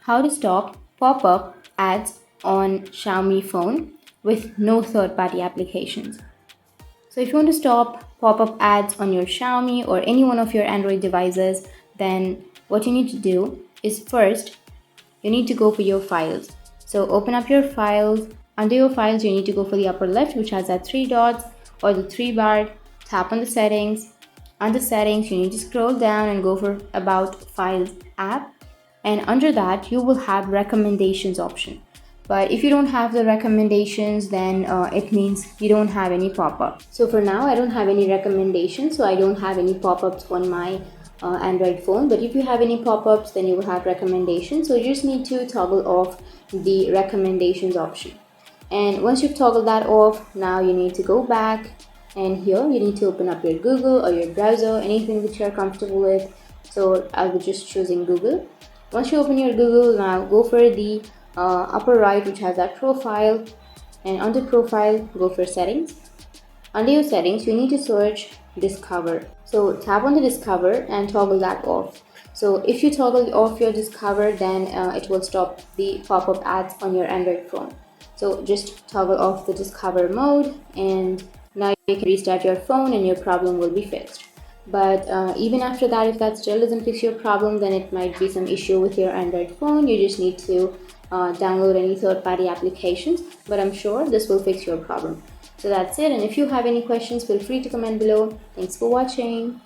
how to stop pop-up ads on Xiaomi phone with no third-party applications. So if you want to stop pop-up ads on your Xiaomi or any one of your Android devices, then what you need to do is first, you need to go for your files. So open up your files. Under your files, you need to go for the upper left, which has that three dots or the three bar. Tap on the settings. Under settings, you need to scroll down and go for about files app. And under that, you will have recommendations option. But if you don't have the recommendations, then it means you don't have any pop-up. So for now, I don't have any recommendations, so I don't have any pop-ups on my Android phone. But if you have any pop-ups, then you will have recommendations. So you just need to toggle off the recommendations option. And once you've toggled that off, now you need to go back, and here you need to open up your Google or your browser, anything that you're comfortable with. So I'll be just choosing Google. Once you open your Google, now go for the upper right, which has that profile, and under profile, go for settings. Under your settings, you need to search Discover. So tap on the Discover and toggle that off. So if you toggle off your Discover, then it will stop the pop-up ads on your Android phone. So just toggle off the Discover mode, and now you can restart your phone and your problem will be fixed. But even after that, if that still doesn't fix your problem, then it might be some issue with your Android phone. You just need to download any third-party applications, but I'm sure this will fix your problem. So that's it, and if you have any questions, feel free to comment below. Thanks for watching.